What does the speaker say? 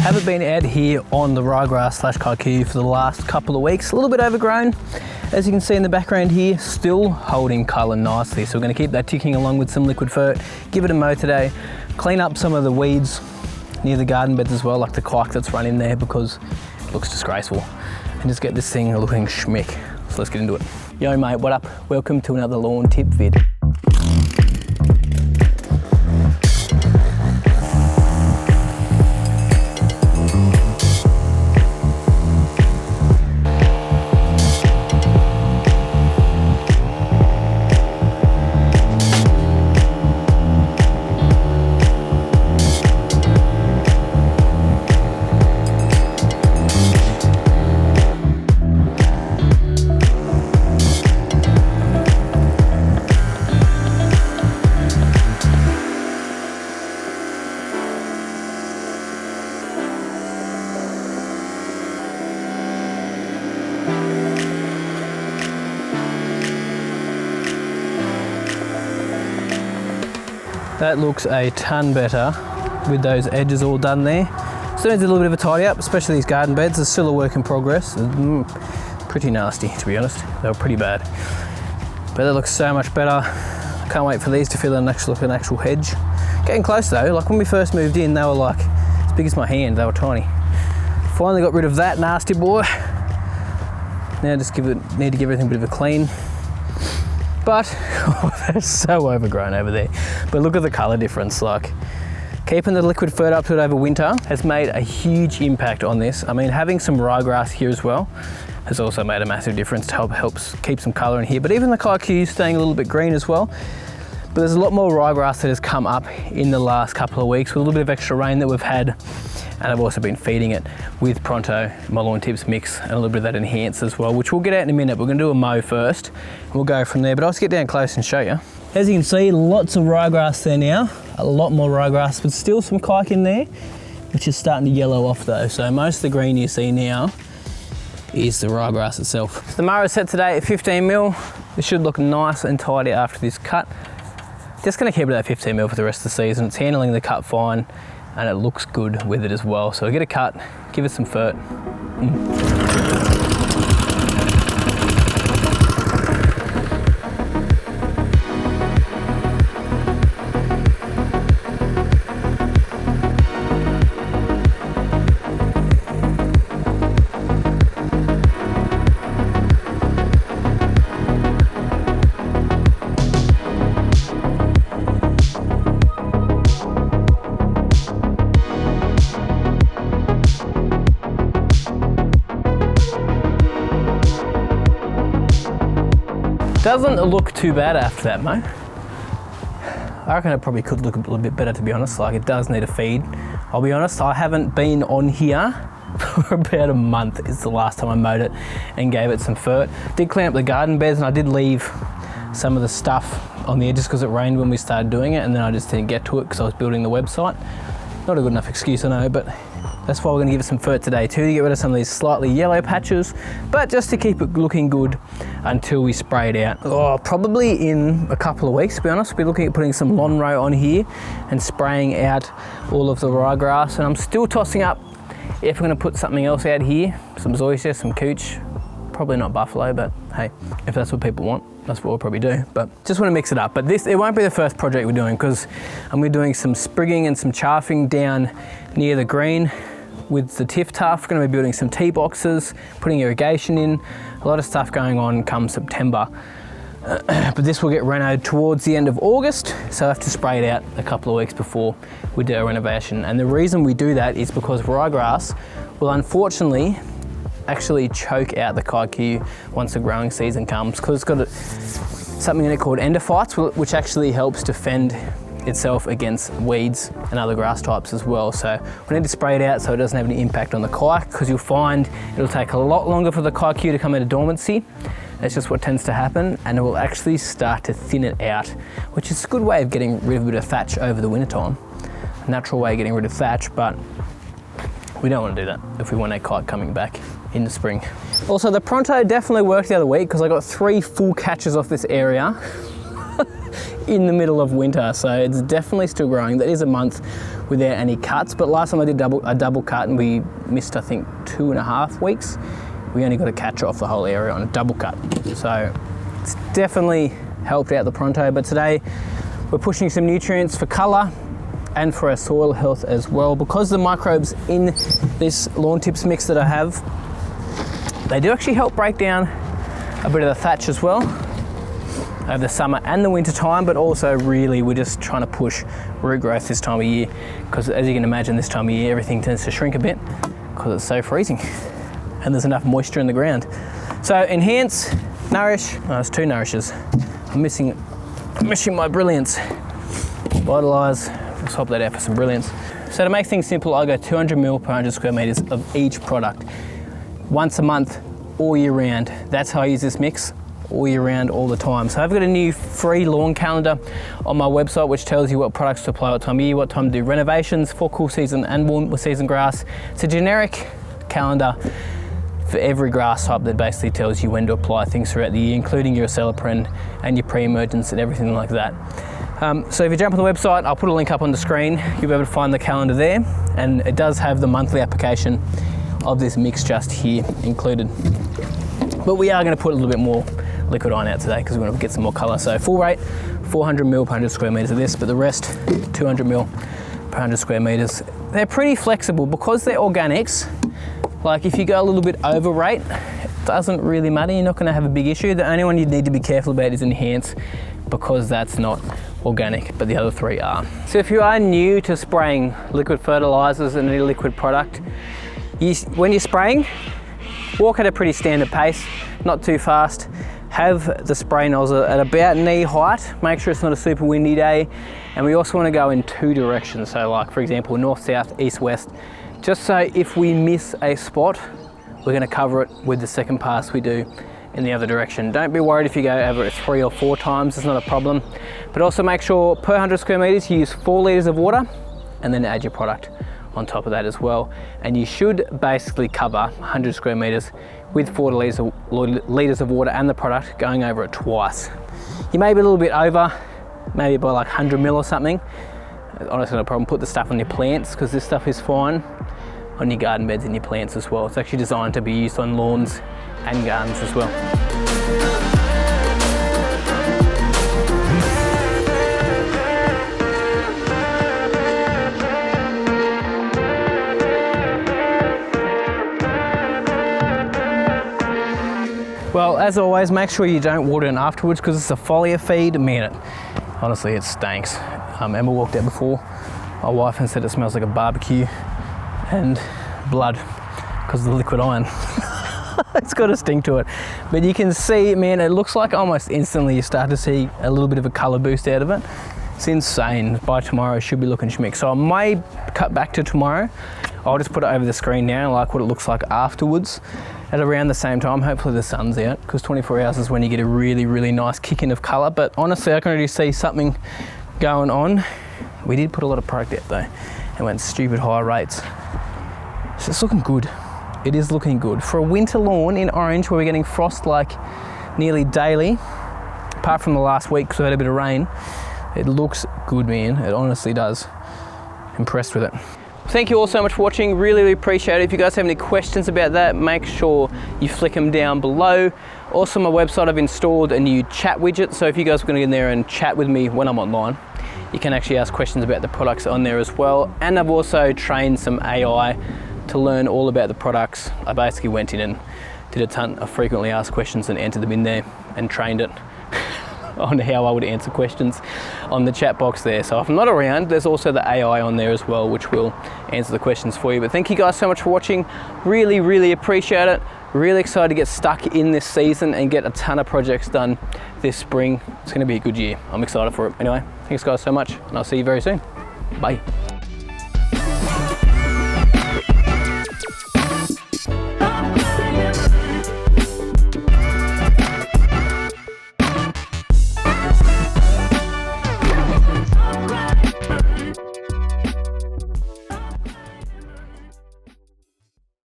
Haven't been out here on the ryegrass slash Kikuyu for the last couple of weeks. A little bit overgrown. As you can see in the background here, still holding colour nicely. So we're going to keep that ticking along with some liquid fert, give it a mow today, clean up some of the weeds near the garden beds as well, like the kike that's run in there because it looks disgraceful. And just get this thing looking schmick. So let's get into it. Yo mate, what up? Welcome to another lawn tip vid. That looks a ton better with those edges all done there. Still needs a little bit of a tidy up, especially these garden beds. It's still a work in progress. Pretty nasty, to be honest. They were pretty bad. But that looks so much better. I can't wait for these to feel an actual hedge. Getting close though, like when we first moved in, they were like as big as my hand, they were tiny. Finally got rid of that nasty boy. Now just need to give everything a bit of a clean. But they're so overgrown over there. But look at the colour difference. Like keeping the liquid fert up to it over winter has made a huge impact on this. I mean, having some ryegrass here as well has also made a massive difference to helps keep some colour in here. But even the Kikuyu is staying a little bit green as well. But there's a lot more ryegrass that has come up in the last couple of weeks with a little bit of extra rain that we've had. And I've also been feeding it with Pronto, my Lawn Tips mix, and a little bit of that Enhance as well, which we'll get out in a minute. We're going to do a mow first, and we'll go from there. But I'll just get down close and show you. As you can see, lots of ryegrass there now. A lot more ryegrass, but still some kike in there, which is starting to yellow off though. So most of the green you see now is the ryegrass itself. So the mower is set today at 15 mil. This should look nice and tidy after this cut. Just going to keep it at 15 mil for the rest of the season. It's handling the cut fine, and it looks good with it as well. So get a cut, give it some fert. Doesn't look too bad after that, mate. I reckon it probably could look a little bit better, to be honest. Like, it does need a feed. I'll be honest, I haven't been on here for about a month. It's the last time I mowed it and gave it some fert. Did clean up the garden beds, and I did leave some of the stuff on the edges because it rained when we started doing it, and then I just didn't get to it because I was building the website. Not a good enough excuse, I know, but that's why we're going to give it some fert today too, to get rid of some of these slightly yellow patches, but just to keep it looking good until we spray it out. Oh, probably in a couple of weeks, to be honest. We'll be looking at putting some lawn row on here and spraying out all of the ryegrass. And I'm still tossing up if we're going to put something else out here, some zoysia, some cooch. Probably not buffalo, but hey, if that's what people want, that's what we'll probably do. But just want to mix it up. But it won't be the first project we're doing, because I'm going to be doing some sprigging and some chaffing down near the green with the tiff tuff. We're going to be building some tee boxes, putting irrigation in, a lot of stuff going on come September. But this will get renoed towards the end of August, so I have to spray it out a couple of weeks before we do our renovation. And the reason we do that is because ryegrass will unfortunately actually choke out the Kikuyu once the growing season comes, because it's got something in it called endophytes, which actually helps defend itself against weeds and other grass types as well. So we need to spray it out so it doesn't have any impact on the kike, because you'll find it'll take a lot longer for the Kikuyu to come into dormancy. That's just what tends to happen, and it will actually start to thin it out, which is a good way of getting rid of a bit of thatch over the winter time. A natural way of getting rid of thatch, but we don't want to do that if we want our kike coming back in the spring. Also, the Pronto definitely worked the other week, because I got 3 full catches off this area. in the middle of winter, so it's definitely still growing. That is a month without any cuts, but last time I did a double cut and we missed, I think, 2.5 weeks. We only got a catch off the whole area on a double cut. So it's definitely helped out the Pronto, but today we're pushing some nutrients for colour and for our soil health as well. Because the microbes in this lawn tips mix that I have, they do actually help break down a bit of the thatch as well over the summer and the winter time, but also really we're just trying to push root growth this time of year, because as you can imagine, this time of year everything tends to shrink a bit because it's so freezing and there's enough moisture in the ground. So enhance, nourish, oh, it's 2 nourishes. I'm missing my brilliance. Vitalise, we'll swap that out for some brilliance. So to make things simple, I go 200 ml per 100 square meters of each product, once a month, all year round. That's how I use this mix, all year round, all the time. So I've got a new free lawn calendar on my website which tells you what products to apply what time of year, what time to do renovations for cool season and warm season grass. It's a generic calendar for every grass type that basically tells you when to apply things throughout the year, including your Acelepryn and your pre-emergence and everything like that. So if you jump on the website, I'll put a link up on the screen. You'll be able to find the calendar there, and it does have the monthly application of this mix just here included. But we are going to put a little bit more liquid iron out today because we want to get some more colour. So full rate, 400 ml per 100 square metres of this, but the rest, 200 ml per 100 square metres. They're pretty flexible because they're organics. Like if you go a little bit over rate, it doesn't really matter. You're not going to have a big issue. The only one you need to be careful about is enhance, because that's not organic, but the other 3 are. So if you are new to spraying liquid fertilisers and any liquid product, when you're spraying, walk at a pretty standard pace, not too fast. Have the spray nozzle at about knee height. Make sure it's not a super windy day. And we also want to go in 2 directions. So like for example, north, south, east, west, just so if we miss a spot, we're going to cover it with the second pass we do in the other direction. Don't be worried if you go over it 3 or 4 times, it's not a problem. But also make sure per 100 square meters you use 4 litres of water and then add your product on top of that as well. And you should basically cover 100 square meters with 40 litres of water and the product, going over it twice. You may be a little bit over, maybe by like 100 ml or something. Honestly, no problem. Put the stuff on your plants, because this stuff is fine on your garden beds and your plants as well. It's actually designed to be used on lawns and gardens as well. Well, as always, make sure you don't water it afterwards, because it's a foliar feed. Man, honestly, it stinks. Emma walked out before my wife and said it smells like a barbecue and blood because of the liquid iron. It's got a stink to it. But you can see, man, it looks like almost instantly you start to see a little bit of a colour boost out of it. It's insane. By tomorrow, it should be looking schmick. So I may cut back to tomorrow. I'll just put it over the screen now, like what it looks like afterwards at around the same time. Hopefully the sun's out, because 24 hours is when you get a really, really nice kick in of colour. But honestly, I can already see something going on. We did put a lot of product out though, and went stupid high rates. So it's looking good. It is looking good. For a winter lawn in Orange, where we're getting frost like nearly daily, apart from the last week because we had a bit of rain, it looks good, man. It honestly does. Impressed with it. Thank you all so much for watching. Really, really appreciate it. If you guys have any questions about that, make sure you flick them down below. Also, on my website, I've installed a new chat widget. So if you guys are going to get in there and chat with me when I'm online, you can actually ask questions about the products on there as well. And I've also trained some AI to learn all about the products. I basically went in and did a ton of frequently asked questions and entered them in there and trained it on how I would answer questions on the chat box there. So if I'm not around, there's also the AI on there as well, which will answer the questions for you. But thank you guys so much for watching. Really, really appreciate it. Really excited to get stuck in this season and get a ton of projects done this spring. It's going to be a good year. I'm excited for it. Anyway, thanks guys so much, and I'll see you very soon. Bye.